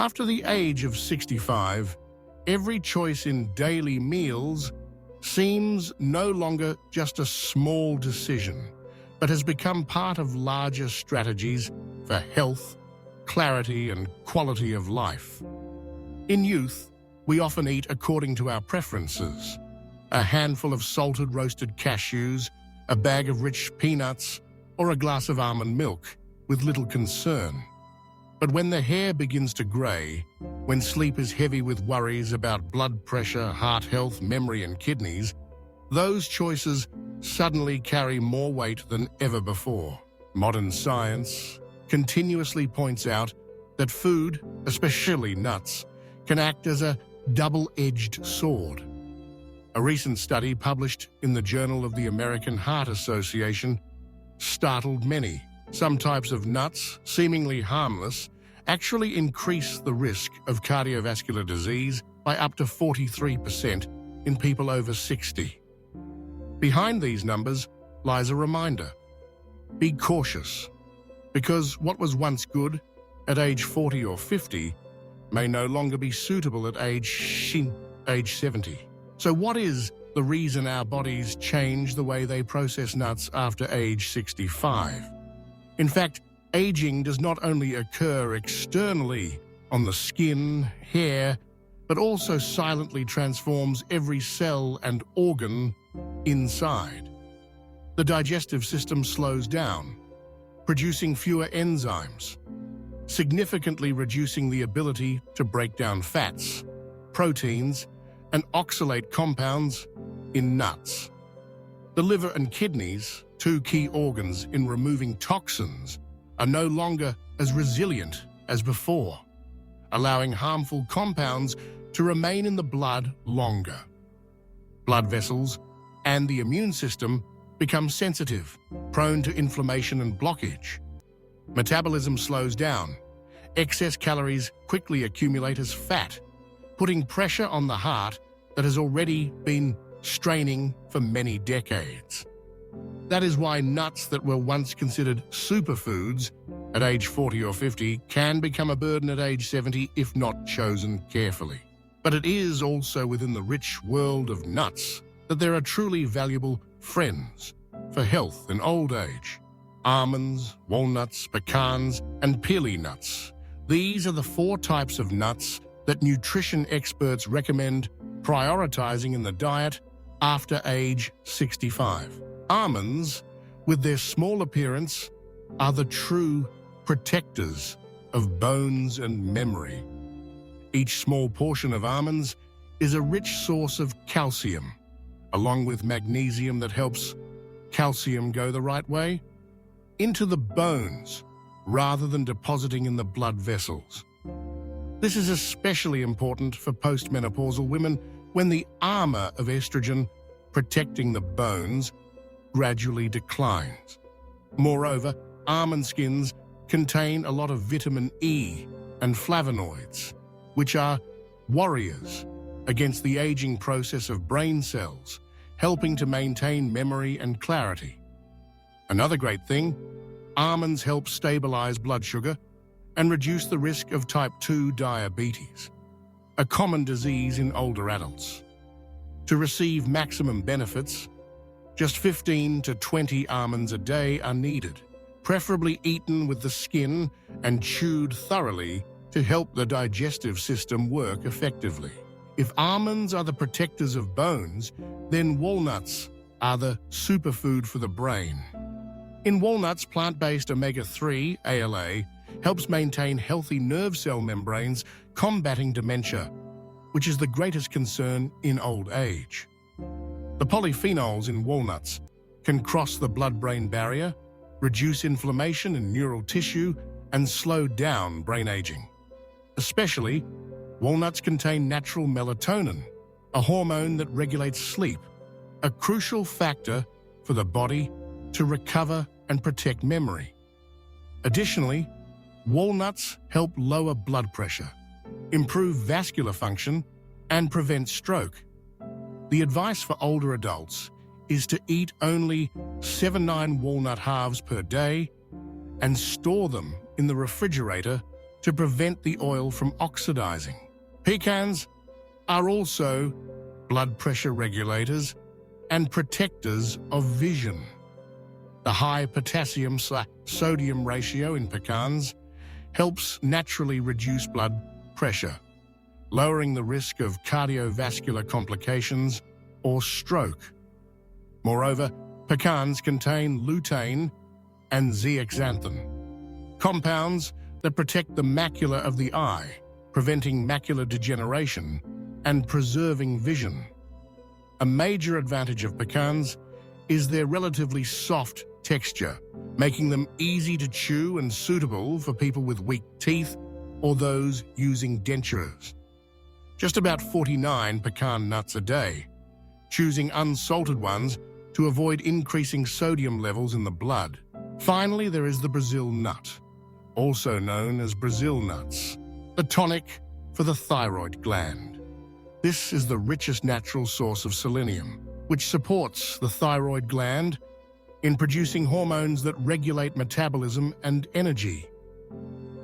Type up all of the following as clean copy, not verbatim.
After the age of 65, every choice in daily meals seems no longer just a small decision, but has become part of larger strategies for health, clarity, and quality of life. In youth, we often eat according to our preferences. A handful of salted roasted cashews, a bag of rich peanuts, or a glass of almond milk, with little concern. But when the hair begins to grey, when sleep is heavy with worries about blood pressure, heart health, memory, and kidneys, those choices suddenly carry more weight than ever before. Modern science continuously points out that food, especially nuts, can act as a double-edged sword. A recent study published in the Journal of the American Heart Association startled many. Some types of nuts, seemingly harmless, actually increase the risk of cardiovascular disease by up to 43% in people over 60. Behind these numbers lies a reminder. Be cautious, because what was once good at age 40 or 50 may no longer be suitable at age 70. So what is the reason our bodies change the way they process nuts after age 65? In fact, aging does not only occur externally on the skin, hair, but also silently transforms every cell and organ inside. The digestive system slows down, producing fewer enzymes, significantly reducing the ability to break down fats, proteins, and oxalate compounds in nuts. The liver and kidneys, two key organs in removing toxins, are no longer as resilient as before, allowing harmful compounds to remain in the blood longer. Blood vessels and the immune system become sensitive, prone to inflammation and blockage. Metabolism slows down. Excess calories quickly accumulate as fat, putting pressure on the heart that has already been straining for many decades. That is why nuts that were once considered superfoods at age 40 or 50 can become a burden at age 70 if not chosen carefully. But it is also within the rich world of nuts that there are truly valuable friends for health in old age. Almonds, walnuts, pecans, and pili nuts. These are the 4 types of nuts that nutrition experts recommend prioritizing in the diet after age 65. Almonds, with their small appearance, are the true protectors of bones and memory. Each small portion of almonds is a rich source of calcium, along with magnesium that helps calcium go the right way into the bones rather than depositing in the blood vessels. This is especially important for postmenopausal women when the armor of estrogen protecting the bones gradually declines. Moreover, almond skins contain a lot of vitamin E and flavonoids, which are warriors against the aging process of brain cells, helping to maintain memory and clarity. Another great thing, almonds help stabilize blood sugar and reduce the risk of type 2 diabetes, a common disease in older adults. To receive maximum benefits, just 15 to 20 almonds a day are needed, preferably eaten with the skin and chewed thoroughly to help the digestive system work effectively. If almonds are the protectors of bones, then walnuts are the superfood for the brain. In walnuts, plant-based omega-3, ALA, helps maintain healthy nerve cell membranes, combating dementia, which is the greatest concern in old age. The polyphenols in walnuts can cross the blood-brain barrier, reduce inflammation in neural tissue, and slow down brain aging. Especially, walnuts contain natural melatonin, a hormone that regulates sleep, a crucial factor for the body to recover and protect memory. Additionally, walnuts help lower blood pressure, improve vascular function, and prevent stroke. The advice for older adults is to eat only 7-9 walnut halves per day and store them in the refrigerator to prevent the oil from oxidizing. Pecans are also blood pressure regulators and protectors of vision. The high potassium-sodium ratio in pecans helps naturally reduce blood pressure, lowering the risk of cardiovascular complications or stroke. Moreover, pecans contain lutein and zeaxanthin, compounds that protect the macula of the eye, preventing macular degeneration and preserving vision. A major advantage of pecans is their relatively soft texture, making them easy to chew and suitable for people with weak teeth or those using dentures. Just about 49 pecan nuts a day, choosing unsalted ones to avoid increasing sodium levels in the blood. Finally, there is the Brazil nut, also known as Brazil nuts, the tonic for the thyroid gland. This is the richest natural source of selenium, which supports the thyroid gland in producing hormones that regulate metabolism and energy.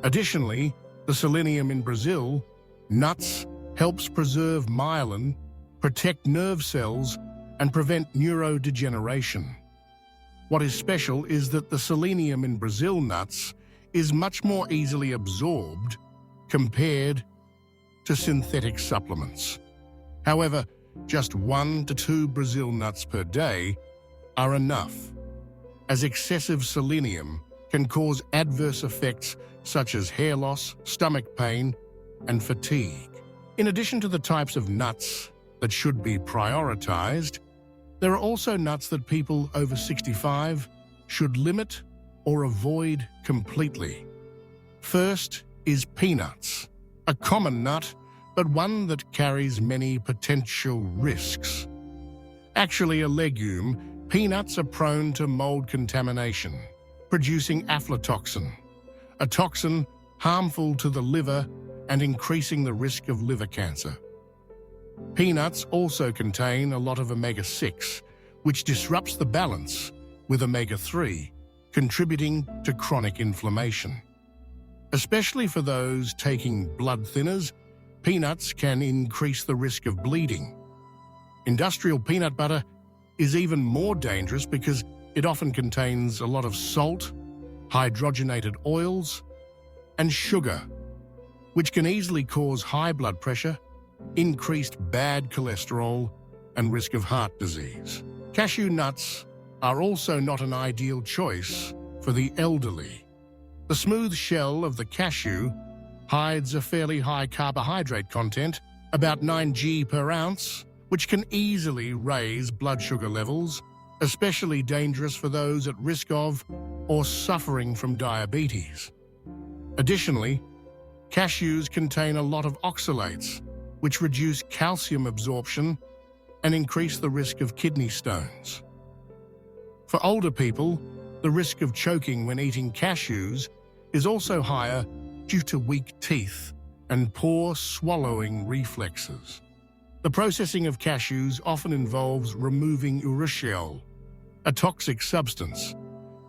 Additionally, the selenium in Brazil nuts helps preserve myelin, protect nerve cells, and prevent neurodegeneration. What is special is that the selenium in Brazil nuts is much more easily absorbed compared to synthetic supplements. However, just 1 to 2 Brazil nuts per day are enough, as excessive selenium can cause adverse effects such as hair loss, stomach pain, and fatigue. In addition to the types of nuts that should be prioritized, there are also nuts that people over 65 should limit or avoid completely. First is peanuts, a common nut, but one that carries many potential risks. Actually a legume, peanuts are prone to mold contamination, producing aflatoxin, a toxin harmful to the liver and increasing the risk of liver cancer. Peanuts also contain a lot of omega-6, which disrupts the balance with omega-3, contributing to chronic inflammation. Especially for those taking blood thinners, peanuts can increase the risk of bleeding. Industrial peanut butter is even more dangerous because it often contains a lot of salt, hydrogenated oils, and sugar, which can easily cause high blood pressure, increased bad cholesterol, and risk of heart disease. Cashew nuts are also not an ideal choice for the elderly. The smooth shell of the cashew hides a fairly high carbohydrate content, about 9 g per ounce, which can easily raise blood sugar levels, especially dangerous for those at risk of or suffering from diabetes. Additionally, cashews contain a lot of oxalates, which reduce calcium absorption and increase the risk of kidney stones. For older people, the risk of choking when eating cashews is also higher due to weak teeth and poor swallowing reflexes. The processing of cashews often involves removing urushiol, a toxic substance,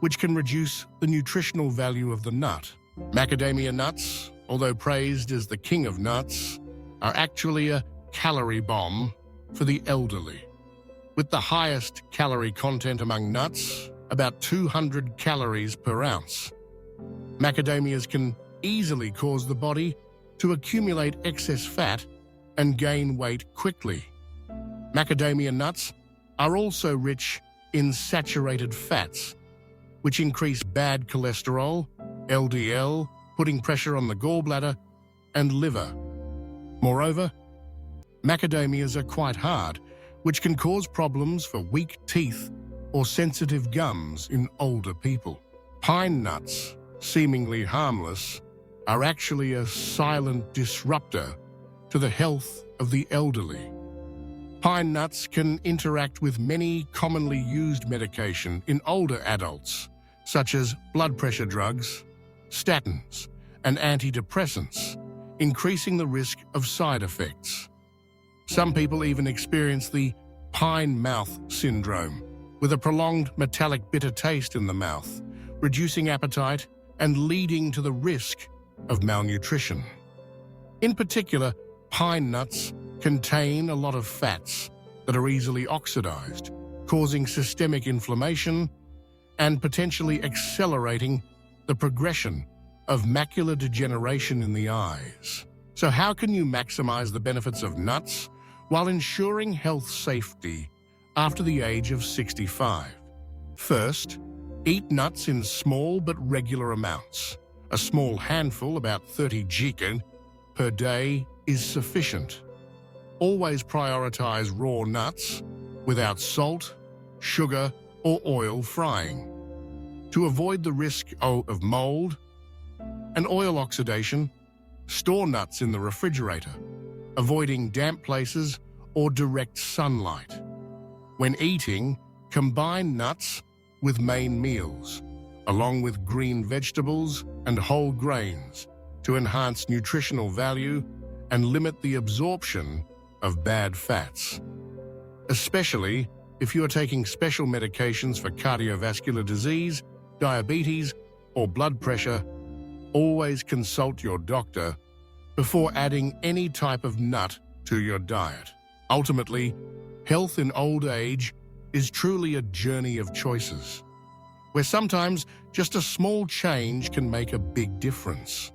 which can reduce the nutritional value of the nut. Macadamia nuts, although praised as the king of nuts, are actually a calorie bomb for the elderly. With the highest calorie content among nuts, about 200 calories per ounce. Macadamias can easily cause the body to accumulate excess fat and gain weight quickly. Macadamia nuts are also rich in saturated fats, which increase bad cholesterol, LDL, putting pressure on the gallbladder and liver. Moreover, macadamias are quite hard, which can cause problems for weak teeth or sensitive gums in older people. Pine nuts, seemingly harmless, are actually a silent disruptor to the health of the elderly. Pine nuts can interact with many commonly used medication in older adults, such as blood pressure drugs, statins, and antidepressants, increasing the risk of side effects. Some people even experience the pine mouth syndrome, with a prolonged metallic bitter taste in the mouth, reducing appetite and leading to the risk of malnutrition. In particular, pine nuts contain a lot of fats that are easily oxidized, causing systemic inflammation and potentially accelerating the progression of macular degeneration in the eyes. So how can you maximize the benefits of nuts while ensuring health safety after the age of 65? First, eat nuts in small but regular amounts. A small handful, about 30 grams per day, is sufficient. Always prioritize raw nuts without salt, sugar, or oil frying. To avoid the risk of mold and oil oxidation, store nuts in the refrigerator, avoiding damp places or direct sunlight. When eating, combine nuts with main meals, along with green vegetables and whole grains, to enhance nutritional value and limit the absorption of bad fats. Especially if you are taking special medications for cardiovascular disease, diabetes, or blood pressure, always consult your doctor before adding any type of nut to your diet. Ultimately, health in old age is truly a journey of choices, where sometimes just a small change can make a big difference.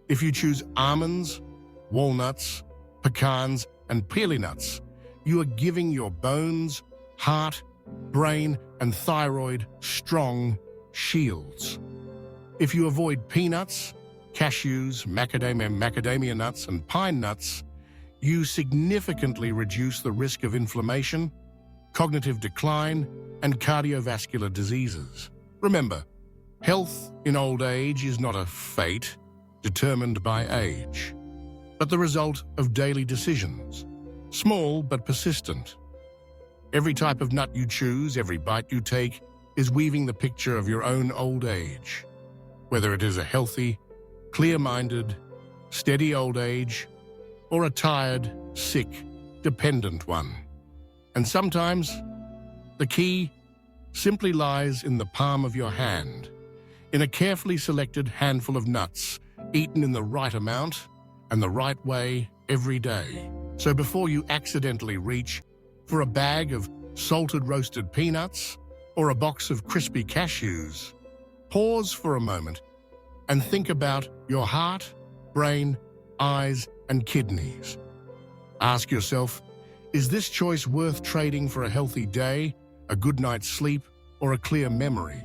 If you choose almonds, walnuts, pecans, and pili nuts, you are giving your bones, heart, brain, and thyroid strong shields. If you avoid peanuts, cashews, macadamia nuts, and pine nuts, you significantly reduce the risk of inflammation, cognitive decline, and cardiovascular diseases. Remember, health in old age is not a fate determined by age, but the result of daily decisions, small but persistent. Every type of nut you choose, every bite you take, is weaving the picture of your own old age, whether it is a healthy, clear-minded, steady old age, or a tired, sick, dependent one. And sometimes, the key simply lies in the palm of your hand, in a carefully selected handful of nuts, eaten in the right amount and the right way every day. So before you accidentally reach for a bag of salted roasted peanuts or a box of crispy cashews, pause for a moment and think about your heart, brain, eyes, and kidneys. Ask yourself, is this choice worth trading for a healthy day, a good night's sleep, or a clear memory?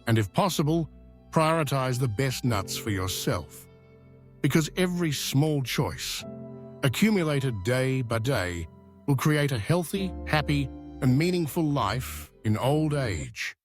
And if possible, prioritize the best nuts for yourself. Because every small choice, accumulated day by day, will create a healthy, happy, and meaningful life in old age.